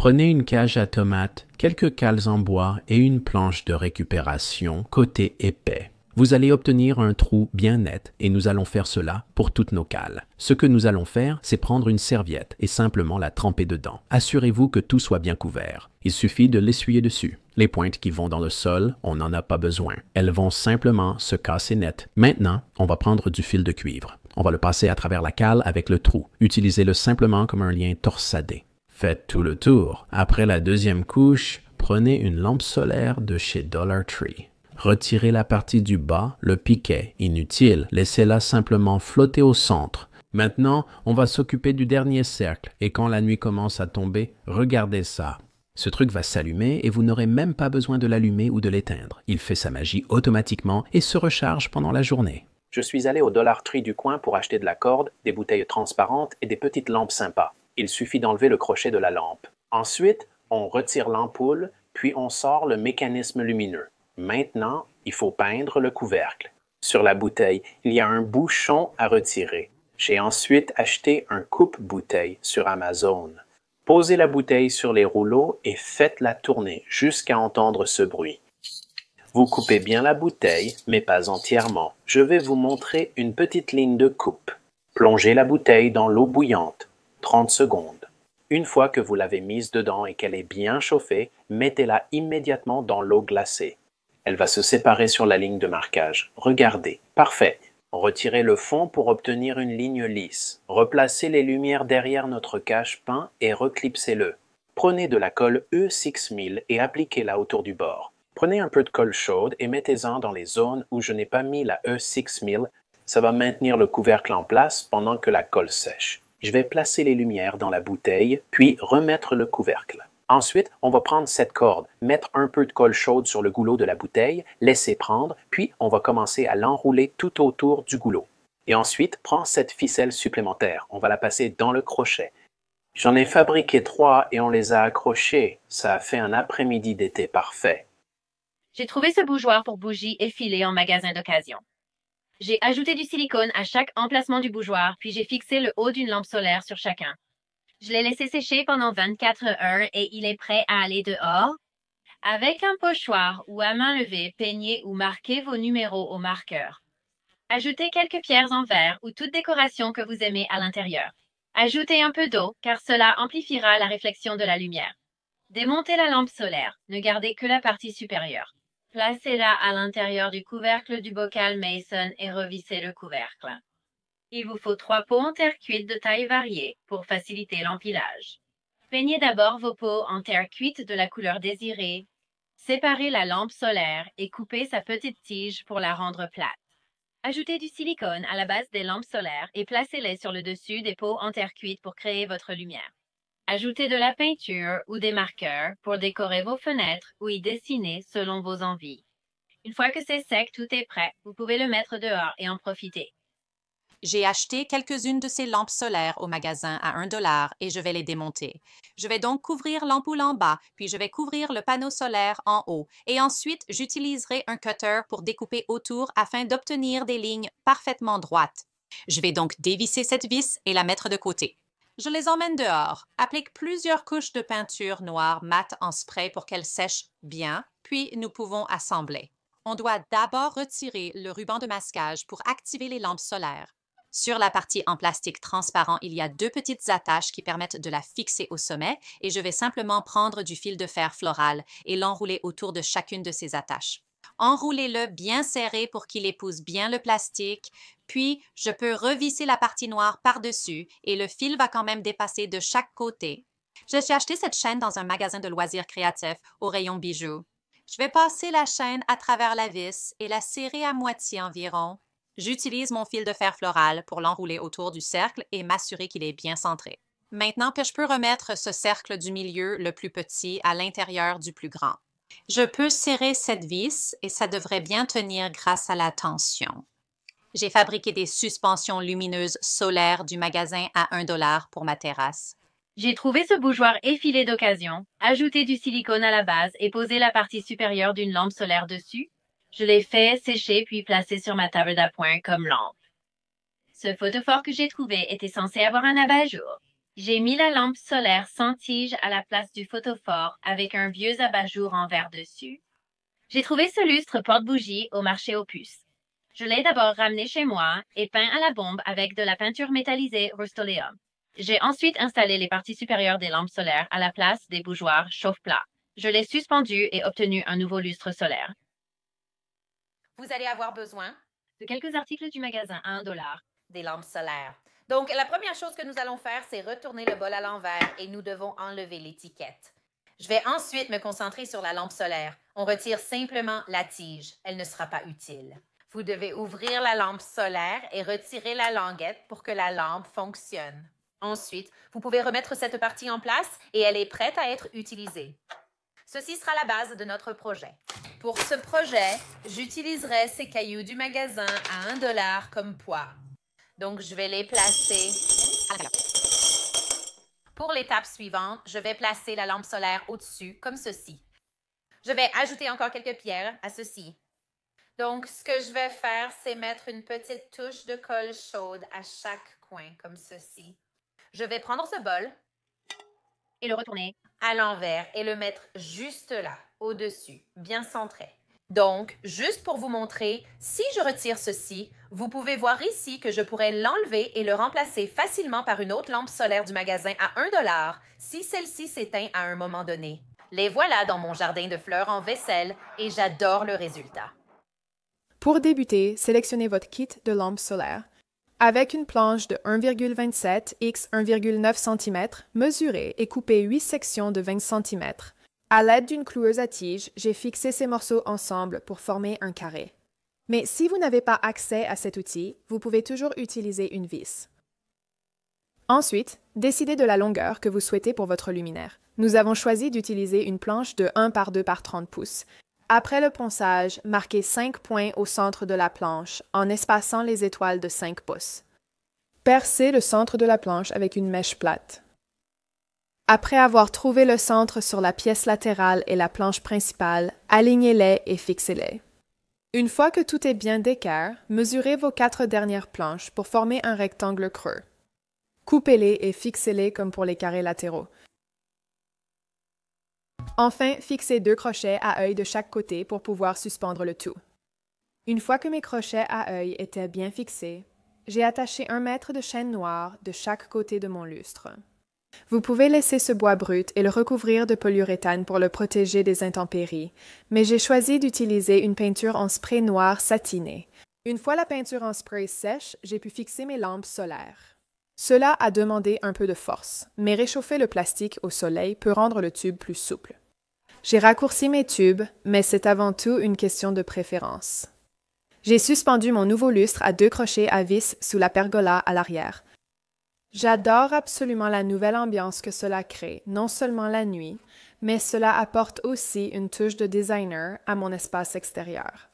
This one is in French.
Prenez une cage à tomates, quelques cales en bois et une planche de récupération côté épais. Vous allez obtenir un trou bien net et nous allons faire cela pour toutes nos cales. Ce que nous allons faire, c'est prendre une serviette et simplement la tremper dedans. Assurez-vous que tout soit bien couvert. Il suffit de l'essuyer dessus. Les pointes qui vont dans le sol, on n'en a pas besoin. Elles vont simplement se casser net. Maintenant, on va prendre du fil de cuivre. On va le passer à travers la cale avec le trou. Utilisez-le simplement comme un lien torsadé. Faites tout le tour. Après la deuxième couche, prenez une lampe solaire de chez Dollar Tree. Retirez la partie du bas, le piquet, inutile, laissez-la simplement flotter au centre. Maintenant, on va s'occuper du dernier cercle et quand la nuit commence à tomber, regardez ça. Ce truc va s'allumer et vous n'aurez même pas besoin de l'allumer ou de l'éteindre. Il fait sa magie automatiquement et se recharge pendant la journée. Je suis allé au Dollar Tree du coin pour acheter de la corde, des bouteilles transparentes et des petites lampes sympas. Il suffit d'enlever le crochet de la lampe. Ensuite, on retire l'ampoule, puis on sort le mécanisme lumineux. Maintenant, il faut peindre le couvercle. Sur la bouteille, il y a un bouchon à retirer. J'ai ensuite acheté un coupe-bouteille sur Amazon. Posez la bouteille sur les rouleaux et faites-la tourner jusqu'à entendre ce bruit. Vous coupez bien la bouteille, mais pas entièrement. Je vais vous montrer une petite ligne de coupe. Plongez la bouteille dans l'eau bouillante. 30 secondes. Une fois que vous l'avez mise dedans et qu'elle est bien chauffée, mettez-la immédiatement dans l'eau glacée. Elle va se séparer sur la ligne de marquage. Regardez. Parfait. Retirez le fond pour obtenir une ligne lisse. Replacez les lumières derrière notre cache-pain et reclipsez-le. Prenez de la colle E6000 et appliquez-la autour du bord. Prenez un peu de colle chaude et mettez-en dans les zones où je n'ai pas mis la E6000. Ça va maintenir le couvercle en place pendant que la colle sèche. Je vais placer les lumières dans la bouteille, puis remettre le couvercle. Ensuite, on va prendre cette corde, mettre un peu de colle chaude sur le goulot de la bouteille, laisser prendre, puis on va commencer à l'enrouler tout autour du goulot. Et ensuite, prends cette ficelle supplémentaire, on va la passer dans le crochet. J'en ai fabriqué 3 et on les a accrochés. Ça a fait un après-midi d'été parfait. J'ai trouvé ce bougeoir pour bougies effilées en magasin d'occasion. J'ai ajouté du silicone à chaque emplacement du bougeoir, puis j'ai fixé le haut d'une lampe solaire sur chacun. Je l'ai laissé sécher pendant 24 heures et il est prêt à aller dehors. Avec un pochoir ou à main levée, peignez ou marquez vos numéros au marqueur. Ajoutez quelques pierres en verre ou toute décoration que vous aimez à l'intérieur. Ajoutez un peu d'eau car cela amplifiera la réflexion de la lumière. Démontez la lampe solaire, ne gardez que la partie supérieure. Placez-la à l'intérieur du couvercle du bocal Mason et revissez le couvercle. Il vous faut 3 pots en terre cuite de taille variée pour faciliter l'empilage. Peignez d'abord vos pots en terre cuite de la couleur désirée. Séparez la lampe solaire et coupez sa petite tige pour la rendre plate. Ajoutez du silicone à la base des lampes solaires et placez-les sur le dessus des pots en terre cuite pour créer votre lumière. Ajoutez de la peinture ou des marqueurs pour décorer vos fenêtres ou y dessiner selon vos envies. Une fois que c'est sec, tout est prêt. Vous pouvez le mettre dehors et en profiter. J'ai acheté quelques-unes de ces lampes solaires au magasin à 1$ et je vais les démonter. Je vais donc couvrir l'ampoule en bas, puis je vais couvrir le panneau solaire en haut. Et ensuite, j'utiliserai un cutter pour découper autour afin d'obtenir des lignes parfaitement droites. Je vais donc dévisser cette vis et la mettre de côté. Je les emmène dehors, applique plusieurs couches de peinture noire mat en spray pour qu'elles sèchent bien, puis nous pouvons assembler. On doit d'abord retirer le ruban de masquage pour activer les lampes solaires. Sur la partie en plastique transparent, il y a 2 petites attaches qui permettent de la fixer au sommet et je vais simplement prendre du fil de fer floral et l'enrouler autour de chacune de ces attaches. Enroulez-le bien serré pour qu'il épouse bien le plastique, puis je peux revisser la partie noire par-dessus et le fil va quand même dépasser de chaque côté. J'ai acheté cette chaîne dans un magasin de loisirs créatifs au rayon bijoux. Je vais passer la chaîne à travers la vis et la serrer à moitié environ. J'utilise mon fil de fer floral pour l'enrouler autour du cercle et m'assurer qu'il est bien centré. Maintenant que je peux remettre ce cercle du milieu le plus petit à l'intérieur du plus grand. Je peux serrer cette vis et ça devrait bien tenir grâce à la tension. J'ai fabriqué des suspensions lumineuses solaires du magasin à 1$ pour ma terrasse. J'ai trouvé ce bougeoir effilé d'occasion, ajouté du silicone à la base et posé la partie supérieure d'une lampe solaire dessus. Je l'ai fait sécher puis placé sur ma table d'appoint comme lampe. Ce photophore que j'ai trouvé était censé avoir un abat-jour. J'ai mis la lampe solaire sans tige à la place du photophore avec un vieux abat-jour en verre dessus. J'ai trouvé ce lustre porte-bougie au marché aux puces. Je l'ai d'abord ramené chez moi et peint à la bombe avec de la peinture métallisée Rust-Oleum. J'ai ensuite installé les parties supérieures des lampes solaires à la place des bougeoirs chauffe-plat. Je l'ai suspendu et obtenu un nouveau lustre solaire. Vous allez avoir besoin De quelques articles du magasin à $1. des lampes solaires. Donc, la première chose que nous allons faire, c'est retourner le bol à l'envers et nous devons enlever l'étiquette. Je vais ensuite me concentrer sur la lampe solaire. On retire simplement la tige. Elle ne sera pas utile. Vous devez ouvrir la lampe solaire et retirer la languette pour que la lampe fonctionne. Ensuite, vous pouvez remettre cette partie en place et elle est prête à être utilisée. Ceci sera la base de notre projet. Pour ce projet, j'utiliserai ces cailloux du magasin à $1 comme poids. Donc, je vais les placer à l'intérieur. Pour l'étape suivante, je vais placer la lampe solaire au-dessus, comme ceci. Je vais ajouter encore quelques pierres à ceci. Donc, ce que je vais faire, c'est mettre une petite touche de colle chaude à chaque coin, comme ceci. Je vais prendre ce bol Et le retourner à l'envers et le mettre juste là, au-dessus, bien centré. Donc, juste pour vous montrer, si je retire ceci, vous pouvez voir ici que je pourrais l'enlever et le remplacer facilement par une autre lampe solaire du magasin à $1 si celle-ci s'éteint à un moment donné. Les voilà dans mon jardin de fleurs en vaisselle et j'adore le résultat. Pour débuter, sélectionnez votre kit de lampes solaires. Avec une planche de 1,27 x 1,9 cm, mesurez et coupez 8 sections de 20 cm. À l'aide d'une cloueuse à tige, j'ai fixé ces morceaux ensemble pour former un carré. Mais si vous n'avez pas accès à cet outil, vous pouvez toujours utiliser une vis. Ensuite, décidez de la longueur que vous souhaitez pour votre luminaire. Nous avons choisi d'utiliser une planche de 1 par 2 par 30 pouces. Après le ponçage, marquez 5 points au centre de la planche en espaçant les étoiles de 5 pouces. Percez le centre de la planche avec une mèche plate. Après avoir trouvé le centre sur la pièce latérale et la planche principale, alignez-les et fixez-les. Une fois que tout est bien d'équerre, mesurez vos 4 dernières planches pour former un rectangle creux. Coupez-les et fixez-les comme pour les carrés latéraux. Enfin, fixez 2 crochets à œil de chaque côté pour pouvoir suspendre le tout. Une fois que mes crochets à œil étaient bien fixés, j'ai attaché 1 mètre de chaîne noire de chaque côté de mon lustre. Vous pouvez laisser ce bois brut et le recouvrir de polyuréthane pour le protéger des intempéries, mais j'ai choisi d'utiliser une peinture en spray noir satiné. Une fois la peinture en spray sèche, j'ai pu fixer mes lampes solaires. Cela a demandé un peu de force, mais réchauffer le plastique au soleil peut rendre le tube plus souple. J'ai raccourci mes tubes, mais c'est avant tout une question de préférence. J'ai suspendu mon nouveau lustre à 2 crochets à vis sous la pergola à l'arrière. J'adore absolument la nouvelle ambiance que cela crée, non seulement la nuit, mais cela apporte aussi une touche de designer à mon espace extérieur.